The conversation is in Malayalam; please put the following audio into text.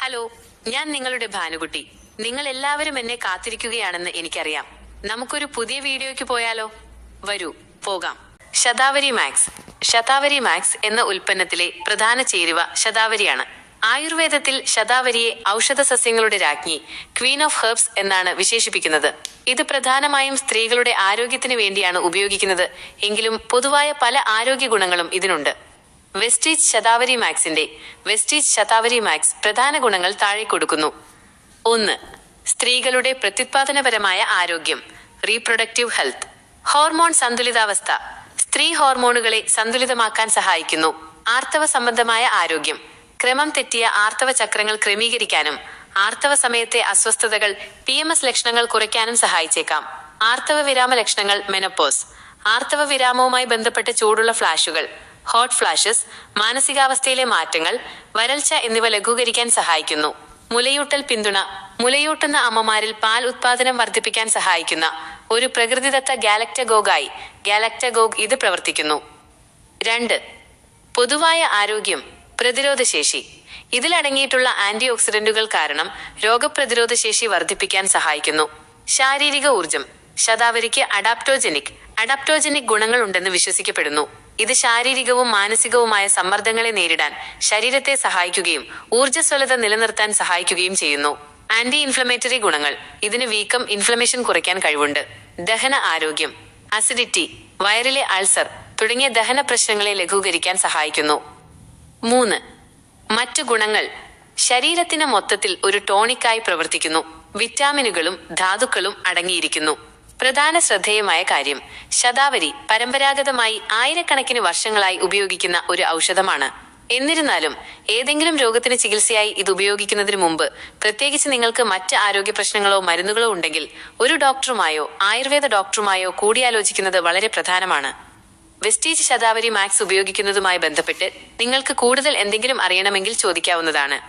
ഹലോ, ഞാൻ നിങ്ങളുടെ ഭാനുകുട്ടി. നിങ്ങൾ എല്ലാവരും എന്നെ കാത്തിരിക്കുകയാണെന്ന് എനിക്കറിയാം. നമുക്കൊരു പുതിയ വീഡിയോയ്ക്ക് പോയാലോ? വരൂ, പോകാം. ശതാവരി മാക്സ്. ശതാവരി മാക്സ് എന്ന ഉൽപ്പന്നത്തിലെ പ്രധാന ചേരുവ ശതാവരിയാണ്. ആയുർവേദത്തിൽ ശതാവരിയെ ഔഷധ സസ്യങ്ങളുടെ രാജ്ഞി, ക്വീൻ ഓഫ് ഹെർബ്സ് എന്നാണ് വിശേഷിപ്പിക്കുന്നത്. ഇത് പ്രധാനമായും സ്ത്രീകളുടെ ആരോഗ്യത്തിന് വേണ്ടിയാണ് ഉപയോഗിക്കുന്നത്. എങ്കിലും പൊതുവായ പല ആരോഗ്യ ഗുണങ്ങളും ഇതിനുണ്ട്. വെസ്റ്റീജ് ശതാവരി മാക്സിന്റെ വെസ്റ്റീജ് ശതാവരി മാക്സ് പ്രധാന ഗുണങ്ങൾ താഴെ കൊടുക്കുന്നു. 1. സ്ത്രീകളുടെ പ്രത്യുത്പാദനപരമായ ആരോഗ്യം, റീപ്രൊഡക്റ്റീവ് ഹെൽത്ത്. ഹോർമോൺ സന്തുലിതാവസ്ഥ. സ്ത്രീ ഹോർമോണുകളെ സന്തുലിതമാക്കാൻ സഹായിക്കുന്നു. ആർത്തവ സംബന്ധമായ ആരോഗ്യം. ക്രമം തെറ്റിയ ആർത്തവ ചക്രങ്ങൾ ക്രമീകരിക്കാനും ആർത്തവ സമയത്തെ അസ്വസ്ഥതകൾ, PMS ലക്ഷണങ്ങൾ കുറയ്ക്കാനും സഹായിച്ചേക്കാം. ആർത്തവ വിരാമ ലക്ഷണങ്ങൾ, മെനോപോസ്. ആർത്തവ വിരാമവുമായി ബന്ധപ്പെട്ട ചൂടുള്ള ഫ്ലാഷുകൾ, ഹോട്ട് ഫ്ലാഷസ്, മാനസികാവസ്ഥയിലെ മാറ്റങ്ങൾ, വരൾച്ച എന്നിവ ലഘൂകരിക്കാൻ സഹായിക്കുന്നു. മുലയൂട്ടൽ പിന്തുണ. മുലയൂട്ടുന്ന അമ്മമാരിൽ പാൽ ഉത്പാദനം വർദ്ധിപ്പിക്കാൻ സഹായിക്കുന്ന ഒരു പ്രകൃതിദത്ത ഗാലക്ടഗോഗായി ഗാലക്ടഗോഗ് ഇത് പ്രവർത്തിക്കുന്നു. 2. പൊതുവായ ആരോഗ്യം, പ്രതിരോധശേഷി. ഇതിലടങ്ങിയിട്ടുള്ള ആന്റി ഓക്സിഡന്റുകൾ കാരണം രോഗപ്രതിരോധ ശേഷി വർദ്ധിപ്പിക്കാൻ സഹായിക്കുന്നു. ശാരീരിക ഊർജം. ശതാവരിക്ക് അഡാപ്റ്റോജനിക് ഗുണങ്ങൾ ഉണ്ടെന്ന് വിശ്വസിക്കപ്പെടുന്നു. ഇത് ശാരീരികവും മാനസികവുമായ സമ്മർദ്ദങ്ങളെ നേരിടാൻ ശരീരത്തെ സഹായിക്കുകയും ഊർജ്ജസ്വലത നിലനിർത്താൻ സഹായിക്കുകയും ചെയ്യുന്നു. ആന്റി ഇൻഫ്ലമേറ്ററി ഗുണങ്ങൾ. ഇതിന് വീക്കം, ഇൻഫ്ലമേഷൻ കുറയ്ക്കാൻ കഴിവുണ്ട്. ദഹന ആരോഗ്യം. അസിഡിറ്റി, വയറിലെ അൾസർ തുടങ്ങിയ ദഹന പ്രശ്നങ്ങളെ ലഘൂകരിക്കാൻ സഹായിക്കുന്നു. 3. മറ്റു ഗുണങ്ങൾ. ശരീരത്തിന് മൊത്തത്തിൽ ഒരു ടോണിക്കായി പ്രവർത്തിക്കുന്നു. വിറ്റാമിനുകളും ധാതുക്കളും അടങ്ങിയിരിക്കുന്നു. പ്രധാന ശ്രദ്ധേയമായ കാര്യം, ശതാവരി പരമ്പരാഗതമായി ആയിരക്കണക്കിന് വർഷങ്ങളായി ഉപയോഗിക്കുന്ന ഒരു ഔഷധമാണ്. എന്നിരുന്നാലും ഏതെങ്കിലും രോഗത്തിന് ചികിത്സയായി ഇത് ഉപയോഗിക്കുന്നതിന് മുമ്പ്, പ്രത്യേകിച്ച് നിങ്ങൾക്ക് മറ്റ് ആരോഗ്യ പ്രശ്നങ്ങളോ മരുന്നുകളോ ഉണ്ടെങ്കിൽ, ഒരു ഡോക്ടറുമായോ ആയുർവേദ ഡോക്ടറുമായോ കൂടിയാലോചിക്കുന്നത് വളരെ പ്രധാനമാണ്. വെസ്റ്റീജ് ശതാവരി മാക്സ് ഉപയോഗിക്കുന്നതുമായി ബന്ധപ്പെട്ട് നിങ്ങൾക്ക് കൂടുതൽ എന്തെങ്കിലും അറിയണമെങ്കിൽ ചോദിക്കാവുന്നതാണ്.